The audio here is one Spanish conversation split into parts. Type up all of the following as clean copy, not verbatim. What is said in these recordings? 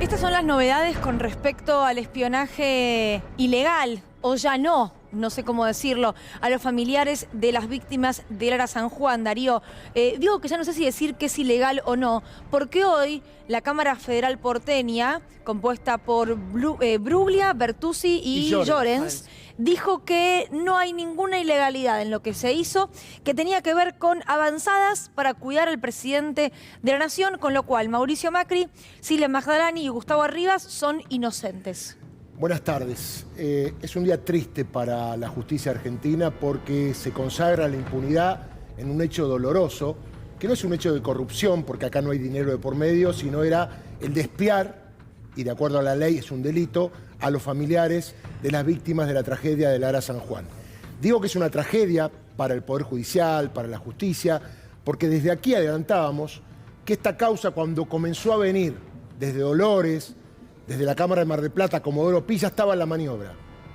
Estas son las novedades con respecto al espionaje ilegal, o ya no sé cómo decirlo, a los familiares de las víctimas del Ara San Juan, Darío. Digo que ya no sé si decir que es ilegal o no, porque hoy la Cámara Federal porteña, compuesta por Bruglia, Bertuzzi y Llorens, dijo que no hay ninguna ilegalidad en lo que se hizo, que tenía que ver con avanzadas para cuidar al presidente de la Nación, con lo cual Mauricio Macri, Silvia Magdalani y Gustavo Arribas son inocentes. Buenas tardes. Es un día triste para la justicia argentina porque se consagra la impunidad en un hecho doloroso, que no es un hecho de corrupción, porque acá no hay dinero de por medio, sino era el de espiar, y de acuerdo a la ley es un delito, a los familiares de las víctimas de la tragedia del Ara San Juan. Digo que es una tragedia para el Poder Judicial, para la justicia, porque desde aquí adelantábamos que esta causa, cuando comenzó a venir desde Dolores, desde la Cámara de Mar del Plata, Comodoro Pi, ya estaba en la maniobra.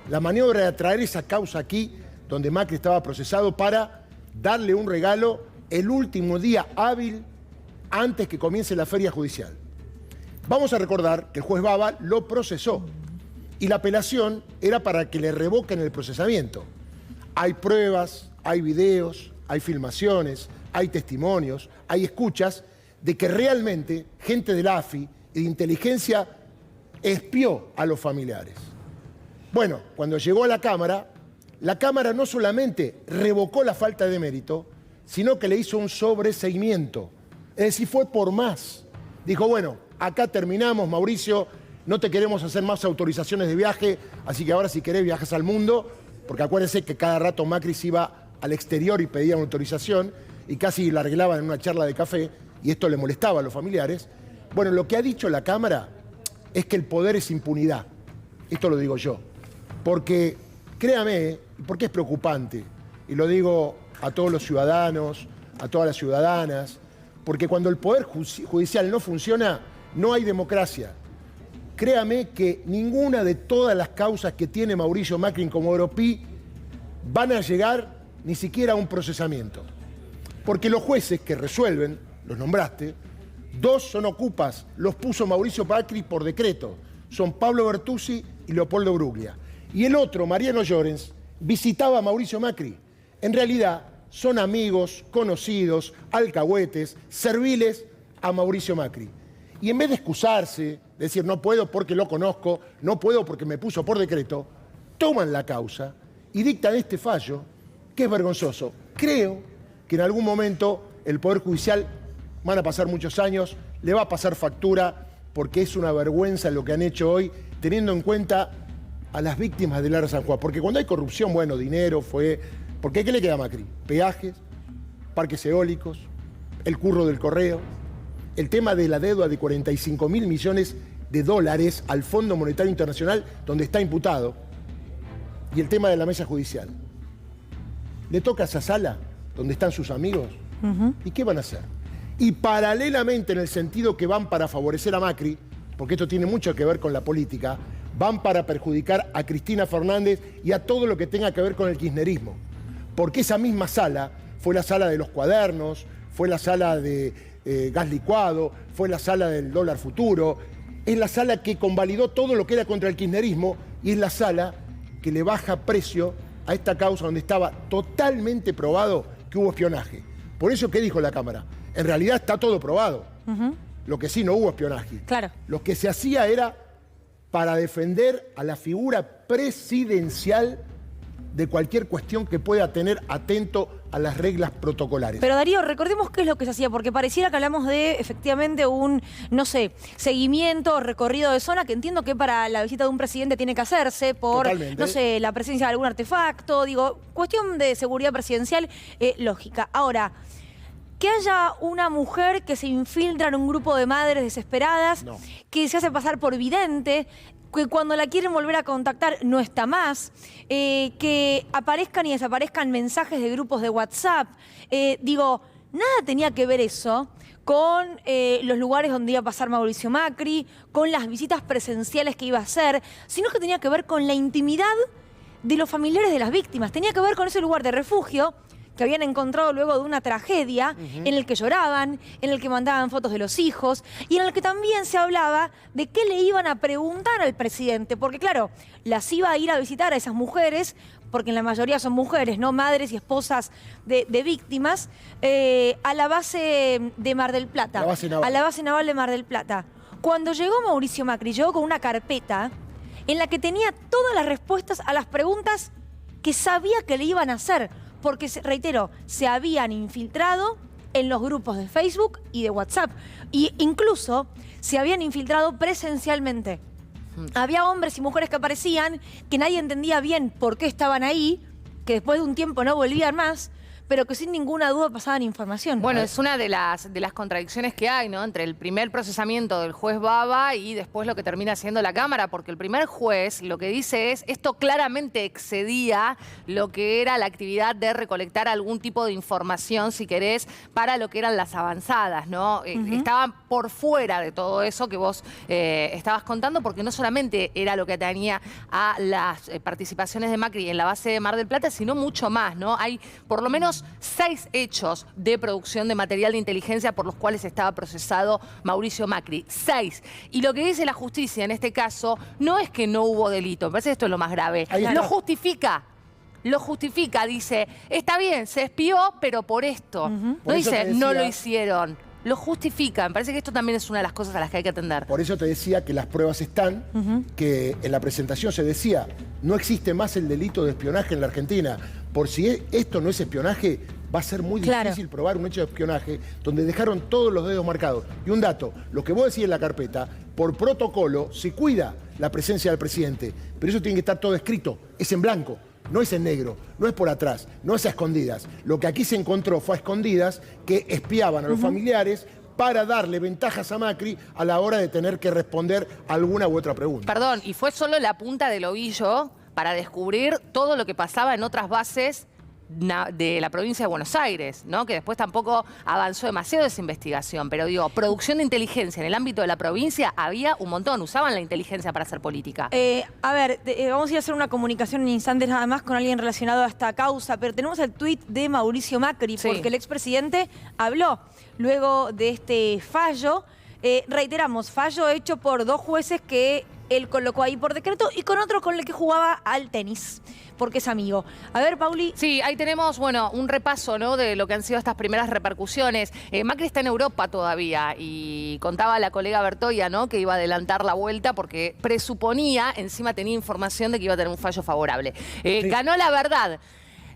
La maniobra era traer esa causa aquí, donde Macri estaba procesado, para darle un regalo el último día hábil antes que comience la feria judicial. Vamos a recordar que el juez Baba lo procesó y la apelación era para que le revoquen el procesamiento. Hay pruebas, hay videos, hay filmaciones, hay testimonios, hay escuchas de que realmente gente de la AFI y de inteligencia espió a los familiares. Bueno, cuando llegó a la Cámara no solamente revocó la falta de mérito, sino que le hizo un sobreseimiento. Es decir, fue por más. Dijo, bueno, acá terminamos, Mauricio, no te queremos hacer más autorizaciones de viaje, así que ahora si querés viajas al mundo, porque acuérdense que cada rato Macri se iba al exterior y pedía una autorización y casi la arreglaban en una charla de café, y esto le molestaba a los familiares. Bueno, lo que ha dicho la Cámara es que el poder es impunidad. Esto lo digo yo. Porque, créame, porque es preocupante, y lo digo a todos los ciudadanos, a todas las ciudadanas, porque cuando el Poder Judicial no funciona, no hay democracia. Créame que ninguna de todas las causas que tiene Mauricio Macri en Comodoro Pi van a llegar ni siquiera a un procesamiento. Porque los jueces que resuelven, los nombraste, dos son ocupas, los puso Mauricio Macri por decreto. Son Pablo Bertuzzi y Leopoldo Bruglia. Y el otro, Mariano Llorens, visitaba a Mauricio Macri. En realidad, son amigos, conocidos, alcahuetes, serviles a Mauricio Macri. Y en vez de excusarse, decir no puedo porque lo conozco, no puedo porque me puso por decreto, toman la causa y dictan este fallo, que es vergonzoso. Creo que en algún momento el Poder Judicial, van a pasar muchos años, le va a pasar factura, porque es una vergüenza lo que han hecho hoy, teniendo en cuenta a las víctimas del Ara San Juan. Porque cuando hay corrupción, bueno, dinero fue... Porque ¿qué le queda a Macri? Peajes, parques eólicos, el curro del correo, el tema de la deuda de 45.000 millones de dólares al Fondo Monetario Internacional, donde está imputado, y el tema de la mesa judicial. Le toca a esa sala, donde están sus amigos, ¿y qué van a hacer? Y paralelamente, en el sentido que van para favorecer a Macri, porque esto tiene mucho que ver con la política, van para perjudicar a Cristina Fernández y a todo lo que tenga que ver con el kirchnerismo. Porque esa misma sala fue la sala de los cuadernos, fue la sala de gas licuado, fue la sala del dólar futuro, es la sala que convalidó todo lo que era contra el kirchnerismo y es la sala que le baja precio a esta causa donde estaba totalmente probado que hubo espionaje. Por eso, ¿qué dijo la Cámara? En realidad está todo probado. Lo que sí, no hubo espionaje. Claro. Lo que se hacía era para defender a la figura presidencial de cualquier cuestión que pueda tener atento a las reglas protocolares. Pero Darío, recordemos qué es lo que se hacía, porque pareciera que hablamos de, efectivamente, un, no sé, seguimiento, recorrido de zona, que entiendo que para la visita de un presidente tiene que hacerse por, Totalmente. No sé, la presencia de algún artefacto, digo, cuestión de seguridad presidencial, lógica. Ahora, que haya una mujer que se infiltra en un grupo de madres desesperadas, que se hace pasar por vidente, que cuando la quieren volver a contactar no está más, que aparezcan y desaparezcan mensajes de grupos de WhatsApp. Digo, nada tenía que ver eso con los lugares donde iba a pasar Mauricio Macri, con las visitas presenciales que iba a hacer, sino que tenía que ver con la intimidad de los familiares de las víctimas. Tenía que ver con ese lugar de refugio que habían encontrado luego de una tragedia, en el que lloraban, en el que mandaban fotos de los hijos y en el que también se hablaba de qué le iban a preguntar al presidente, porque claro, las iba a ir a visitar a esas mujeres, porque en la mayoría son mujeres, ¿no? Madres y esposas de víctimas, a la base de Mar del Plata, a la base naval de Mar del Plata. Cuando llegó Mauricio Macri, llegó con una carpeta en la que tenía todas las respuestas a las preguntas que sabía que le iban a hacer, porque, reitero, se habían infiltrado en los grupos de Facebook y de WhatsApp, e incluso se habían infiltrado presencialmente. Había hombres y mujeres que aparecían, que nadie entendía bien por qué estaban ahí, que después de un tiempo no volvían más, pero que sin ninguna duda pasaban información. Bueno, es una de las contradicciones que hay, ¿no? Entre el primer procesamiento del juez Baba y después lo que termina haciendo la Cámara, porque el primer juez lo que dice es, esto claramente excedía lo que era la actividad de recolectar algún tipo de información, si querés, para lo que eran las avanzadas, ¿no? Estaban por fuera de todo eso que vos estabas contando, porque no solamente era lo que atañía a las participaciones de Macri en la base de Mar del Plata, sino mucho más, ¿no? Hay por lo menos 6 hechos de producción de material de inteligencia por los cuales estaba procesado Mauricio Macri. 6. Y lo que dice la justicia en este caso no es que no hubo delito, me parece que esto es lo más grave. Lo justifica, dice, está bien, se espió, pero por esto. No dice, no lo hicieron. Lo justifica. Me parece que esto también es una de las cosas a las que hay que atender. Por eso te decía que las pruebas están, que en la presentación se decía, no existe más el delito de espionaje en la Argentina. Por si esto no es espionaje, va a ser muy difícil probar un hecho de espionaje donde dejaron todos los dedos marcados. Y un dato, lo que vos decís en la carpeta, por protocolo se cuida la presencia del presidente, pero eso tiene que estar todo escrito, es en blanco. No es en negro, no es por atrás, no es a escondidas. Lo que aquí se encontró fue a escondidas que espiaban a los familiares para darle ventajas a Macri a la hora de tener que responder alguna u otra pregunta. Perdón, y fue solo la punta del ovillo para descubrir todo lo que pasaba en otras bases de la provincia de Buenos Aires, ¿no? Que después tampoco avanzó demasiado esa investigación, pero digo, producción de inteligencia en el ámbito de la provincia había un montón, usaban la inteligencia para hacer política. A ver, vamos a ir a hacer una comunicación en instantes nada más con alguien relacionado a esta causa, pero tenemos el tuit de Mauricio Macri, porque el expresidente habló luego de este fallo. Reiteramos, fallo hecho por 2 jueces que él colocó ahí por decreto y con otro con el que jugaba al tenis, porque es amigo. A ver, Pauli. Sí, ahí tenemos, bueno, un repaso, ¿no?, de lo que han sido estas primeras repercusiones. Macri está en Europa todavía y contaba la colega Bertoia, ¿no?, que iba a adelantar la vuelta porque presuponía, encima tenía información de que iba a tener un fallo favorable. Ganó la verdad.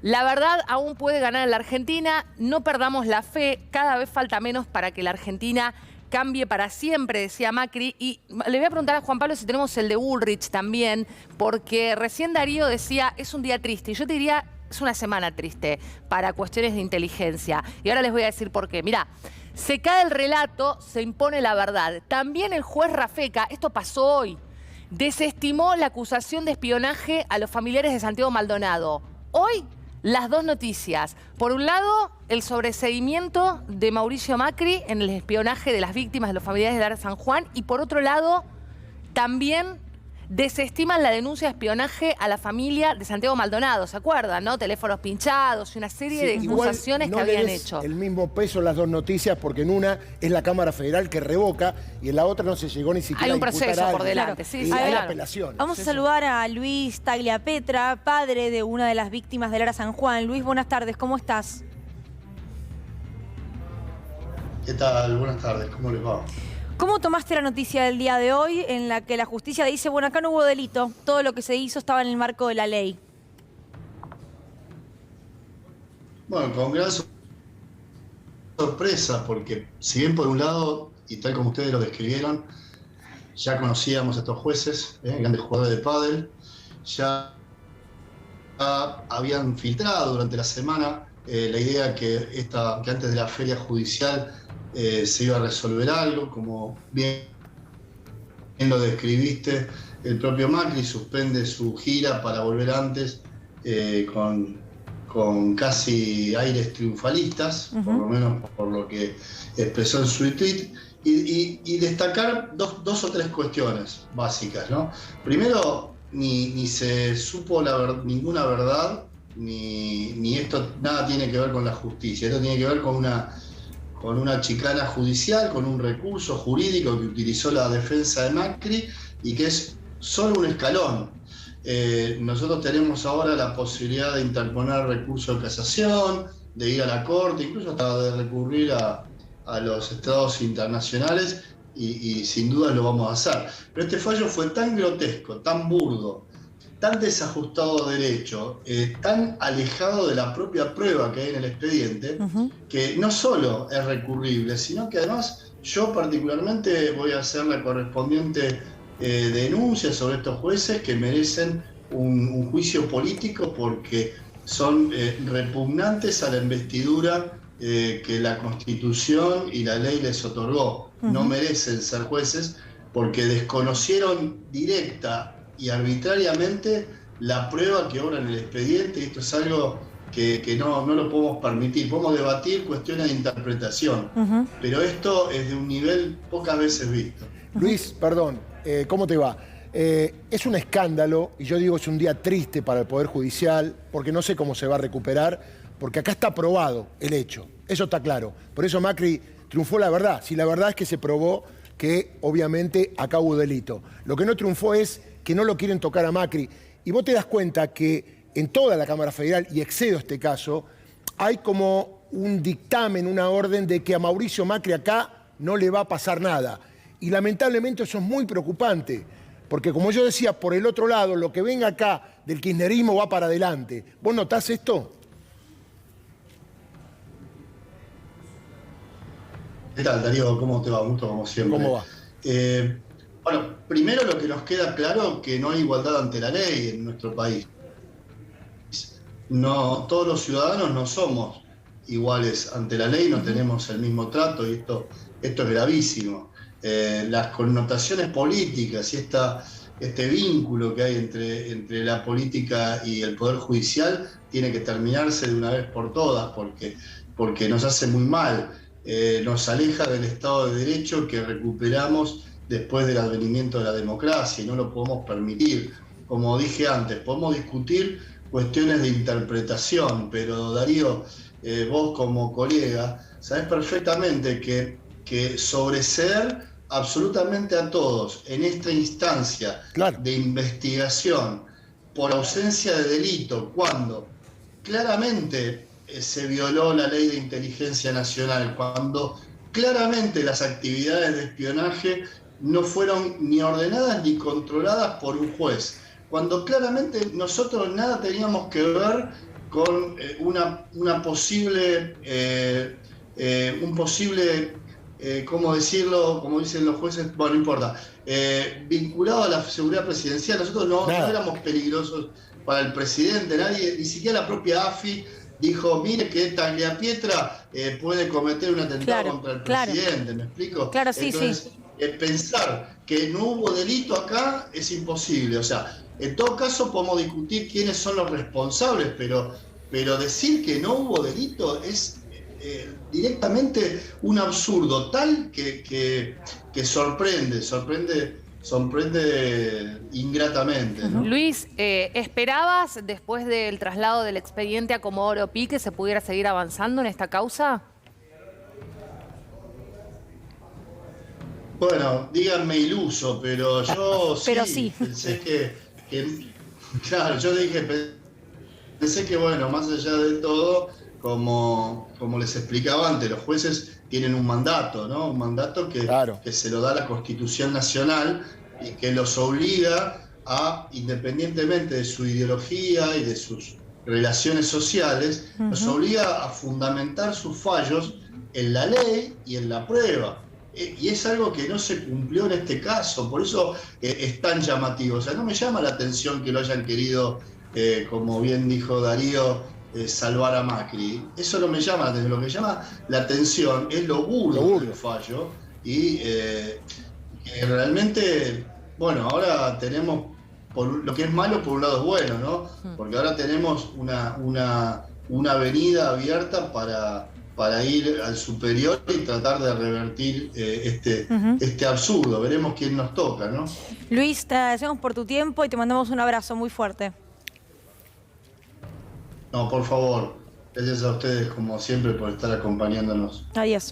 La verdad aún puede ganar en la Argentina, no perdamos la fe, cada vez falta menos para que la Argentina cambie para siempre, decía Macri. Y le voy a preguntar a Juan Pablo si tenemos el de Bullrich también, porque recién Darío decía, es un día triste. Y yo te diría, es una semana triste para cuestiones de inteligencia. Y ahora les voy a decir por qué. Mirá, se cae el relato, se impone la verdad. También el juez Rafeca, esto pasó hoy, desestimó la acusación de espionaje a los familiares de Santiago Maldonado. Hoy, las 2 noticias. Por un lado, el sobreseimiento de Mauricio Macri en el espionaje de las víctimas de los familiares de Lara San Juan. Y por otro lado, también desestiman la denuncia de espionaje a la familia de Santiago Maldonado. ¿Se acuerdan, no? Teléfonos pinchados y una serie de acusaciones que habían hecho. El mismo peso en las 2 noticias, porque en una es la Cámara Federal que revoca y en la otra no se llegó ni siquiera a imputar. Hay un proceso por delante, y hay apelaciones. Vamos a saludar a Luis Tagliapetra, padre de una de las víctimas de Lara San Juan. Luis, buenas tardes, ¿cómo estás? ¿Qué tal? Buenas tardes, ¿cómo les va? ¿Cómo tomaste la noticia del día de hoy en la que la justicia dice, bueno, acá no hubo delito, todo lo que se hizo estaba en el marco de la ley? Bueno, con gran sorpresa, porque si bien por un lado, y tal como ustedes lo describieron, ya conocíamos a estos jueces, grandes jugadores de pádel, ya habían filtrado durante la semana la idea que antes de la feria judicial se iba a resolver algo, como bien lo describiste, el propio Macri suspende su gira para volver antes con casi aires triunfalistas, por lo menos por lo que expresó en su tweet, y destacar dos o 3 cuestiones básicas, ¿no? Primero, ni se supo ninguna verdad ni esto, nada tiene que ver con la justicia. Esto tiene que ver con una chicana judicial, con un recurso jurídico que utilizó la defensa de Macri y que es solo un escalón. Nosotros tenemos ahora la posibilidad de interponer recurso de casación, de ir a la corte, incluso hasta de recurrir a los estados internacionales y sin duda lo vamos a hacer. Pero este fallo fue tan grotesco, tan burdo, tan desajustado de derecho, tan alejado de la propia prueba que hay en el expediente, que no solo es recurrible, sino que además yo particularmente voy a hacer la correspondiente denuncia sobre estos jueces que merecen un juicio político porque son repugnantes a la investidura que la Constitución y la ley les otorgó. No merecen ser jueces porque desconocieron directa y arbitrariamente la prueba que obra en el expediente, y esto es algo que no lo podemos permitir. Podemos debatir cuestiones de interpretación, pero esto es de un nivel pocas veces visto. Luis, perdón, ¿cómo te va? Es un escándalo, y yo digo es un día triste para el Poder Judicial, porque no sé cómo se va a recuperar, porque acá está probado el hecho, eso está claro. Por eso Macri triunfó la verdad, si la verdad es que se probó que obviamente acá hubo delito. Lo que no triunfó es que no lo quieren tocar a Macri. Y vos te das cuenta que en toda la Cámara Federal, y excedo este caso, hay como un dictamen, una orden de que a Mauricio Macri acá no le va a pasar nada. Y lamentablemente eso es muy preocupante, porque como yo decía, por el otro lado, lo que venga acá del kirchnerismo va para adelante. ¿Vos notás esto? ¿Qué tal, Darío? ¿Cómo te va? Gusto como siempre. ¿Cómo va? Bueno, primero lo que nos queda claro es que no hay igualdad ante la ley en nuestro país. No, todos los ciudadanos no somos iguales ante la ley, no tenemos el mismo trato y esto es gravísimo. Las connotaciones políticas y este vínculo que hay entre la política y el Poder Judicial tiene que terminarse de una vez por todas porque nos hace muy mal. Nos aleja del Estado de Derecho que recuperamos después del advenimiento de la democracia y no lo podemos permitir. Como dije antes, podemos discutir cuestiones de interpretación, pero Darío, vos como colega, sabés perfectamente que sobreseer absolutamente a todos en esta instancia de investigación por ausencia de delito, cuando claramente se violó la ley de inteligencia nacional, cuando claramente las actividades de espionaje no fueron ni ordenadas ni controladas por un juez, cuando claramente nosotros nada teníamos que ver con un posible, ¿cómo decirlo? Como dicen los jueces, bueno, no importa, vinculado a la seguridad presidencial. Nosotros no éramos peligrosos para el presidente, nadie, ni siquiera la propia AFI dijo, mire que Tagliapietra puede cometer un atentado contra el presidente, ¿me explico? Claro, sí, entonces, sí. Pensar que no hubo delito acá es imposible. O sea, en todo caso podemos discutir quiénes son los responsables, pero decir que no hubo delito es directamente un absurdo tal que sorprende ingratamente, ¿no? Luis, ¿esperabas después del traslado del expediente a Comodoro Pi que se pudiera seguir avanzando en esta causa? Bueno, díganme iluso, pero yo Pero sí. Pensé que claro, yo pensé que bueno, más allá de todo, como les explicaba antes, los jueces tienen un mandato, ¿no? Un mandato que se lo da la Constitución Nacional y que los obliga a, independientemente de su ideología y de sus relaciones sociales, los obliga a fundamentar sus fallos en la ley y en la prueba. Y es algo que no se cumplió en este caso, por eso es tan llamativo. O sea, no me llama la atención que lo hayan querido, como bien dijo Darío, salvar a Macri. Eso no me llama la atención. Lo que llama la atención es lo burdo del fallo y que realmente, bueno, ahora tenemos, lo que es malo por un lado es bueno, ¿no? Porque ahora tenemos una avenida abierta para ir al superior y tratar de revertir este absurdo. Veremos quién nos toca, ¿no? Luis, te agradecemos por tu tiempo y te mandamos un abrazo muy fuerte. No, por favor, gracias a ustedes como siempre por estar acompañándonos. Adiós.